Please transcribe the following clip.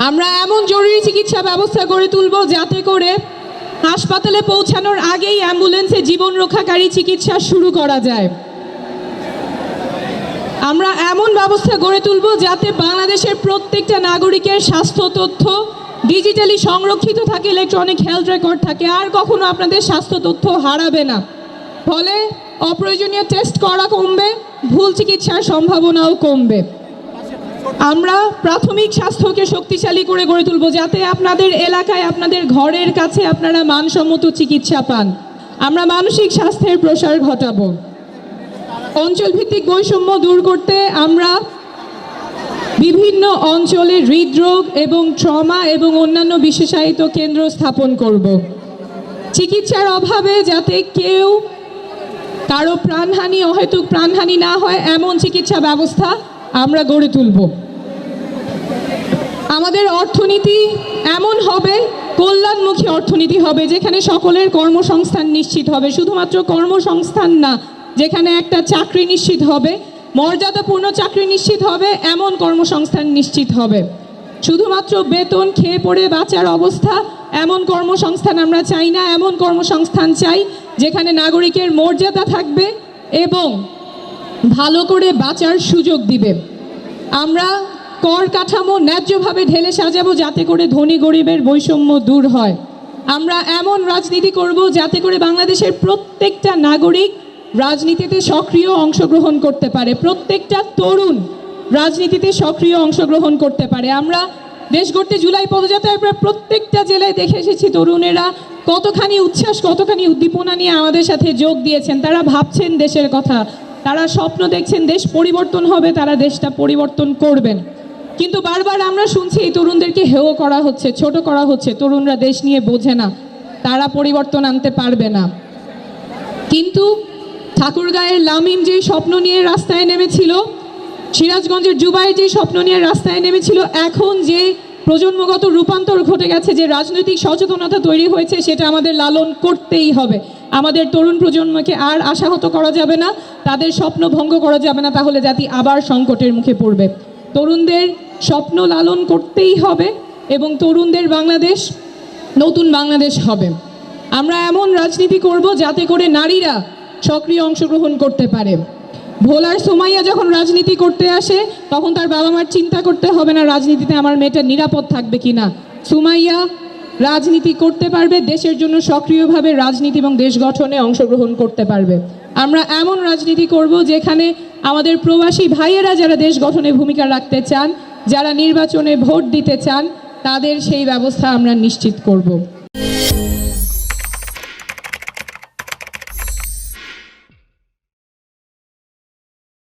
আমরা এমন জরুরি চিকিৎসা ব্যবস্থা গড়ে তুলব যাতে করে হাসপাতালে পৌঁছানোর আগেই অ্যাম্বুলেন্সে জীবন রক্ষাকারী চিকিৎসা শুরু করা যায়। আমরা এমন ব্যবস্থা গড়ে তুলব যাতে বাংলাদেশের প্রত্যেকটা নাগরিকের স্বাস্থ্য তথ্য ডিজিটালি সংরক্ষিত থাকে, ইলেকট্রনিক হেলথ রেকর্ড থাকে, আর কখনো আপনাদের স্বাস্থ্য তথ্য হারাবে না। ফলে অপ্রয়োজনীয় টেস্ট করা কমবে, ভুল চিকিৎসার সম্ভাবনাও কমবে। আমরা প্রাথমিক স্বাস্থ্যকে শক্তিশালী করে গড়ে তুলব যাতে আপনাদের এলাকায়, আপনাদের ঘরের কাছে আপনারা মানসম্মত চিকিৎসা পান। আমরা মানসিক স্বাস্থ্যের প্রসার ঘটাবো। অঞ্চলভিত্তিক বৈষম্য দূর করতে আমরা বিভিন্ন অঞ্চলে হৃদরোগ এবং ট্রমা এবং অন্যান্য বিশেষায়িত কেন্দ্র স্থাপন করব। চিকিৎসার অভাবে যাতে কারো প্রাণহানি, অহেতুক প্রাণহানি না হয় এমন চিকিৎসা ব্যবস্থা আমরা গড়ে তুলব। আমাদের অর্থনীতি এমন হবে, কল্যাণমুখী অর্থনীতি হবে যেখানে সকলের কর্মসংস্থান নিশ্চিত হবে। শুধুমাত্র কর্মসংস্থান না, যেখানে একটা চাকরি নিশ্চিত হবে, মর্যাদাপূর্ণ চাকরি নিশ্চিত হবে, এমন কর্মসংস্থান নিশ্চিত হবে। শুধুমাত্র বেতন খেয়ে পড়ে বাঁচার অবস্থা, এমন কর্মসংস্থান আমরা চাই না। এমন কর্মসংস্থান চাই যেখানে নাগরিকের মর্যাদা থাকবে এবং ভালো করে বাঁচার সুযোগ দিবে। আমরা কর কাঠামো ন্যায্যভাবে ঢেলে সাজাবো যাতে করে ধনী গরিবের বৈষম্য দূর হয়। আমরা এমন রাজনীতি করব যাতে করে বাংলাদেশের প্রত্যেকটা নাগরিক রাজনীতিতে সক্রিয় অংশগ্রহণ করতে পারে, প্রত্যেকটা তরুণ রাজনীতিতে সক্রিয় অংশগ্রহণ করতে পারে। আমরা দেশ গড়তে জুলাই পদযাত্রায় প্রায় প্রত্যেকটা জেলায় দেখে এসেছি তরুণেরা কতখানি উচ্ছ্বাস, কতখানি উদ্দীপনা নিয়ে আমাদের সাথে যোগ দিয়েছেন। তারা ভাবছেন দেশের কথা, তারা স্বপ্ন দেখছেন দেশ পরিবর্তন হবে, তারা দেশটা পরিবর্তন করবেন। কিন্তু বারবার আমরা শুনছি এই তরুণদেরকে হেয় করা হচ্ছে, ছোট করা হচ্ছে, তরুণরা দেশ নিয়ে বোঝে না, তারা পরিবর্তন আনতে পারবে না। কিন্তু ঠাকুরগাঁয়ের লামিম যেই স্বপ্ন নিয়ে রাস্তায় নেমেছিল, সিরাজগঞ্জের জুবাইর যে স্বপ্ন নিয়ে রাস্তায় নেমেছিল, এখন যে প্রজন্মগত রূপান্তর ঘটে গেছে, যে রাজনৈতিক সচেতনতা তৈরি হয়েছে, সেটা আমাদের লালন করতেই হবে। আমাদের তরুণ প্রজন্মকে আর আশাহত করা যাবে না, তাদের স্বপ্ন ভঙ্গ করা যাবে না, তাহলে জাতি আবার সংকটের মুখে পড়বে। তরুণদের স্বপ্ন লালন করতেই হবে এবং তরুণদের বাংলাদেশ নতুন বাংলাদেশ হবে। আমরা এমন রাজনীতি করব যাতে করে নারীরা সক্রিয় অংশগ্রহণ করতে পারে। ভোলার সুমাইয়া যখন রাজনীতি করতে আসে তখন তার বাবা মার চিন্তা করতে হবে না রাজনীতিতে আমার মেয়েটা নিরাপদ থাকবে কিনা। সুমাইয়া রাজনীতি করতে পারবে, দেশের জন্য সক্রিয়ভাবে রাজনীতি এবং দেশ গঠনে অংশগ্রহণ করতে পারবে। আমরা এমন রাজনীতি করব যেখানে আমাদের প্রবাসী ভাইয়েরা যারা দেশ গঠনে ভূমিকা রাখতে চান, যারা নির্বাচনে ভোট দিতে চান, তাদের সেই ব্যবস্থা আমরা নিশ্চিত করব।